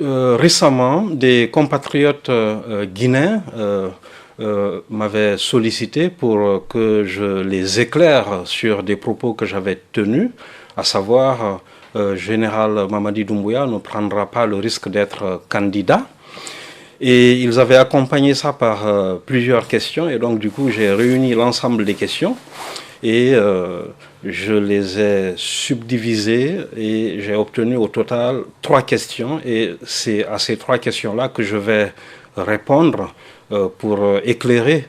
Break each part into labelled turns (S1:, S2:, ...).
S1: Récemment, des compatriotes guinéens m'avaient sollicité pour que je les éclaire sur des propos que j'avais tenus, à savoir Général Mamadi Doumbouya ne prendra pas le risque d'être candidat. Et ils avaient accompagné ça par plusieurs questions, et donc du coup j'ai réuni l'ensemble des questions et je les ai subdivisées et j'ai obtenu au total 3 questions, et c'est à ces 3 questions-là que je vais répondre pour éclairer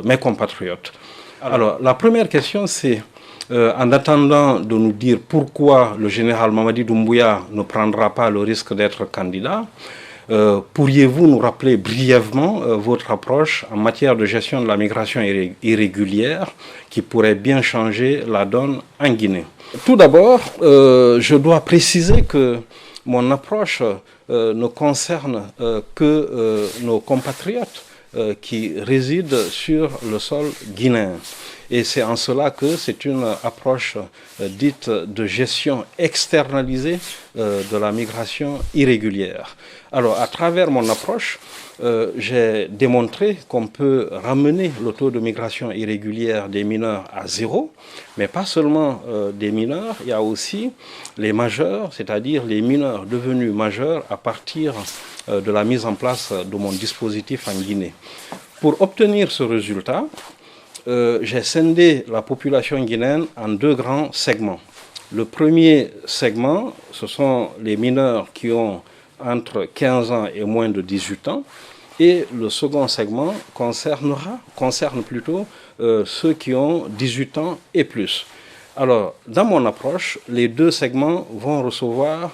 S1: mes compatriotes. Alors la première question, c'est en attendant de nous dire pourquoi le général Mamadi Doumbouya ne prendra pas le risque d'être candidat, pourriez-vous nous rappeler brièvement votre approche en matière de gestion de la migration irrégulière qui pourrait bien changer la donne en Guinée? Tout d'abord, je dois préciser que mon approche ne concerne que nos compatriotes qui résident sur le sol guinéen. Et c'est en cela que c'est une approche dite de gestion externalisée de la migration irrégulière. Alors, à travers mon approche, j'ai démontré qu'on peut ramener le taux de migration irrégulière des mineurs à 0, mais pas seulement des mineurs, il y a aussi les majeurs, c'est-à-dire les mineurs devenus majeurs à partir de la mise en place de mon dispositif en Guinée. Pour obtenir ce résultat, j'ai scindé la population guinéenne en 2 grands segments. Le premier segment, ce sont les mineurs qui ont entre 15 ans et moins de 18 ans. Et le second segment concerne plutôt ceux qui ont 18 ans et plus. Alors, dans mon approche, les 2 segments vont recevoir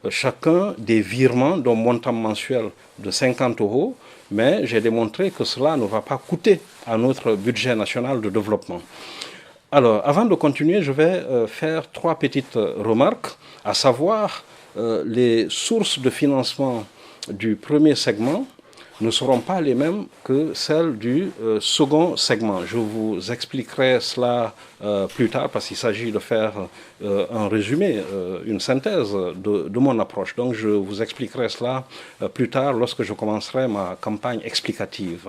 S1: chacun des virements d'un montant mensuel de 50 €, mais j'ai démontré que cela ne va pas coûter à notre budget national de développement. Alors, avant de continuer, je vais faire 3 petites remarques, à savoir les sources de financement du premier segment ne seront pas les mêmes que celles du second segment. Je vous expliquerai cela plus tard parce qu'il s'agit de faire un résumé, une synthèse de mon approche. Donc je vous expliquerai cela plus tard lorsque je commencerai ma campagne explicative.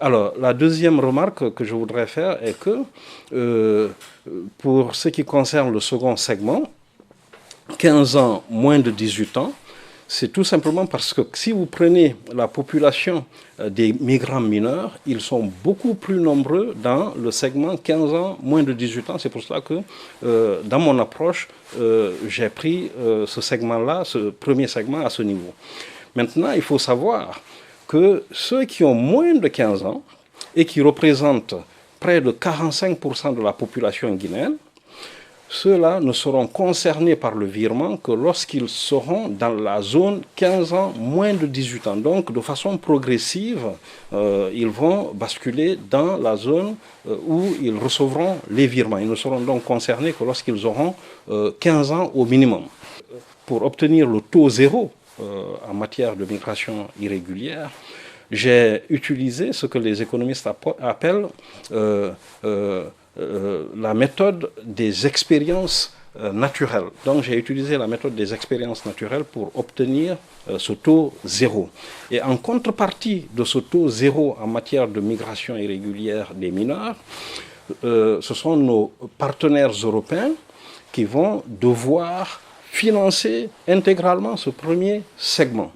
S1: Alors, la deuxième remarque que je voudrais faire est que pour ce qui concerne le second segment, 15 ans, moins de 18 ans, c'est tout simplement parce que si vous prenez la population des migrants mineurs, ils sont beaucoup plus nombreux dans le segment 15 ans, moins de 18 ans. C'est pour cela que dans mon approche, j'ai pris ce segment-là, ce premier segment à ce niveau. Maintenant, il faut savoir que ceux qui ont moins de 15 ans et qui représentent près de 45% de la population guinéenne, ceux-là ne seront concernés par le virement que lorsqu'ils seront dans la zone 15 ans, moins de 18 ans. Donc, de façon progressive, ils vont basculer dans la zone où ils recevront les virements. Ils ne seront donc concernés que lorsqu'ils auront 15 ans au minimum. Pour obtenir le taux 0 en matière de migration irrégulière, j'ai utilisé ce que les économistes appellent la méthode des expériences naturelles. Donc j'ai utilisé la méthode des expériences naturelles pour obtenir ce taux 0. Et en contrepartie de ce taux 0 en matière de migration irrégulière des mineurs, ce sont nos partenaires européens qui vont devoir financer intégralement ce premier segment.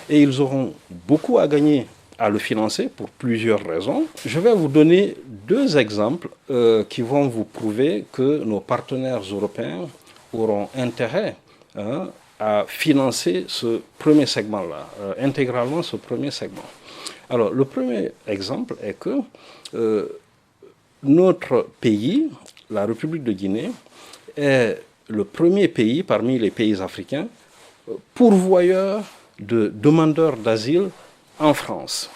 S1: Et ils auront beaucoup à gagner à le financer pour plusieurs raisons. Je vais vous donner 2 exemples qui vont vous prouver que nos partenaires européens auront intérêt à financer ce premier segment-là, intégralement ce premier segment. Alors, le premier exemple est que notre pays, la République de Guinée, est le premier pays parmi les pays africains pourvoyeur de demandeurs d'asile en France.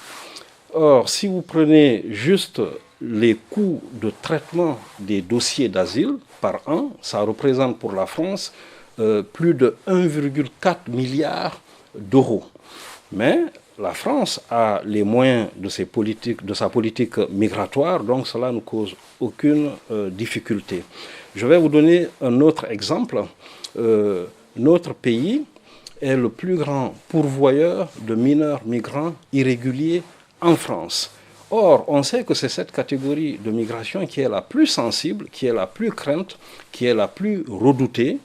S1: Or, si vous prenez juste les coûts de traitement des dossiers d'asile par an, ça représente pour la France plus de 1,4 milliard d'euros. Mais la France a les moyens de sa politique migratoire, donc cela ne cause aucune difficulté. Je vais vous donner un autre exemple. Notre pays est le plus grand pourvoyeur de mineurs migrants irréguliers en France. Or, on sait que c'est cette catégorie de migration qui est la plus sensible, qui est la plus crainte, qui est la plus redoutée.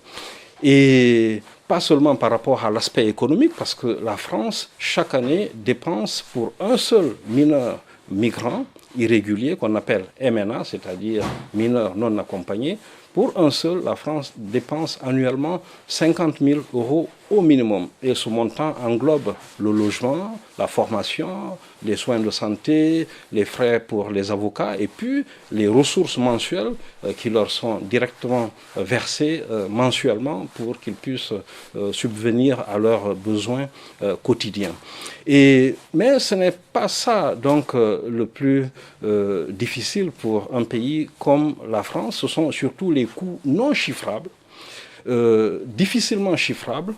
S1: Et pas seulement par rapport à l'aspect économique, parce que la France, chaque année, dépense pour un seul mineur migrant irrégulier, qu'on appelle MNA, c'est-à-dire mineur non accompagné. Pour un seul, la France dépense annuellement 50 000 € au minimum. Et ce montant englobe le logement, la formation, les soins de santé, les frais pour les avocats et puis les ressources mensuelles qui leur sont directement versées mensuellement pour qu'ils puissent subvenir à leurs besoins quotidiens. Mais ce n'est pas ça donc le plus difficile pour un pays comme la France. Ce sont surtout les coûts non chiffrables, difficilement chiffrables,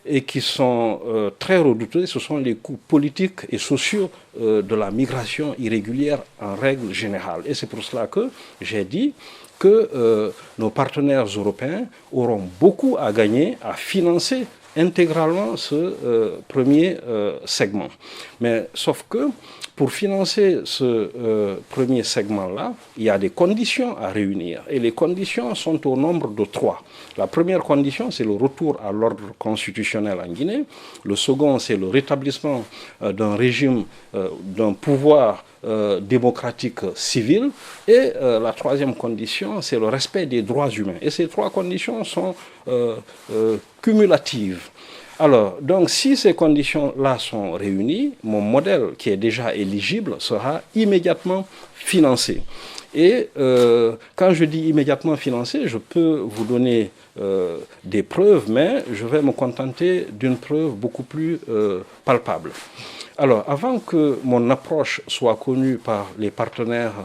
S1: et qui sont très redoutés. Ce sont les coûts politiques et sociaux de la migration irrégulière en règle générale. Et c'est pour cela que j'ai dit que nos partenaires européens auront beaucoup à gagner à financer intégralement ce premier segment. Mais sauf que pour financer ce premier segment-là, il y a des conditions à réunir. Et les conditions sont au nombre de 3. La première condition, c'est le retour à l'ordre constitutionnel en Guinée. Le second, c'est le rétablissement d'un régime, d'un pouvoir démocratique civil. Et la troisième condition, c'est le respect des droits humains. Et ces 3 conditions sont cumulatives. Alors, donc, si ces conditions-là sont réunies, mon modèle, qui est déjà éligible, sera immédiatement financé. Et quand je dis immédiatement financé, je peux vous donner des preuves, mais je vais me contenter d'une preuve beaucoup plus palpable. Alors, avant que mon approche soit connue par les partenaires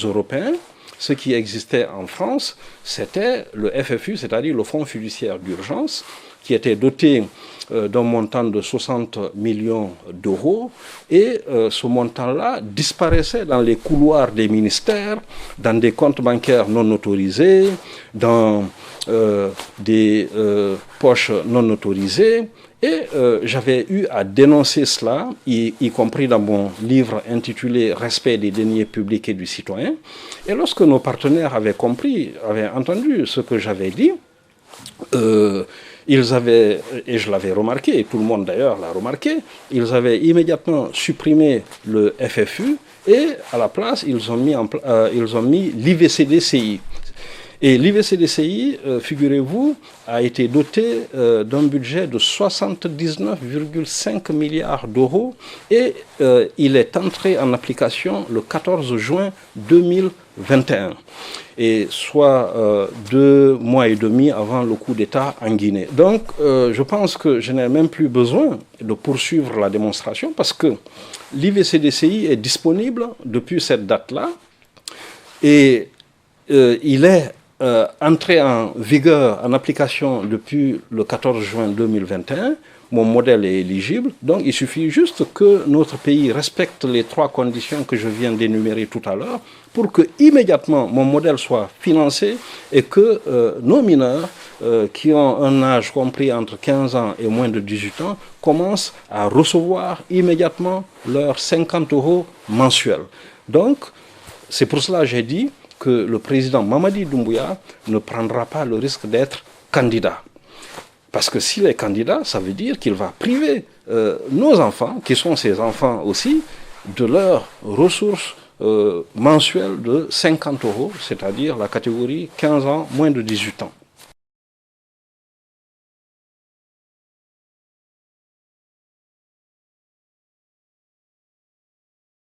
S1: européens, ce qui existait en France, c'était le FFU, c'est-à-dire le Fonds fiduciaire d'urgence, qui était doté d'un montant de 60 millions d'euros. Et ce montant-là disparaissait dans les couloirs des ministères, dans des comptes bancaires non autorisés, dans des poches non autorisées. Et j'avais eu à dénoncer cela, y compris dans mon livre intitulé « Respect des deniers publics et du citoyen ». Et lorsque nos partenaires avaient compris, avaient entendu ce que j'avais dit, ils avaient, et je l'avais remarqué, et tout le monde d'ailleurs l'a remarqué, ils avaient immédiatement supprimé le FFU et à la place, ils ont mis l'IVCDCI. Et l'IVCDCI, figurez-vous, a été doté d'un budget de 79,5 milliards d'euros et il est entré en application le 14 juin 2021, et soit 2 mois et demi avant le coup d'État en Guinée. Donc, je pense que je n'ai même plus besoin de poursuivre la démonstration parce que l'IVCDCI est disponible depuis cette date-là et il est entré en vigueur, en application depuis le 14 juin 2021, mon modèle est éligible, donc il suffit juste que notre pays respecte les 3 conditions que je viens d'énumérer tout à l'heure pour que immédiatement mon modèle soit financé et que nos mineurs qui ont un âge compris entre 15 ans et moins de 18 ans commencent à recevoir immédiatement leurs 50 € mensuels. Donc, c'est pour cela que j'ai dit que le président Mamadi Doumbouya ne prendra pas le risque d'être candidat. Parce que s'il est candidat, ça veut dire qu'il va priver nos enfants, qui sont ses enfants aussi, de leurs ressources mensuelles de 50 €, c'est-à-dire la catégorie 15 ans, moins de 18 ans.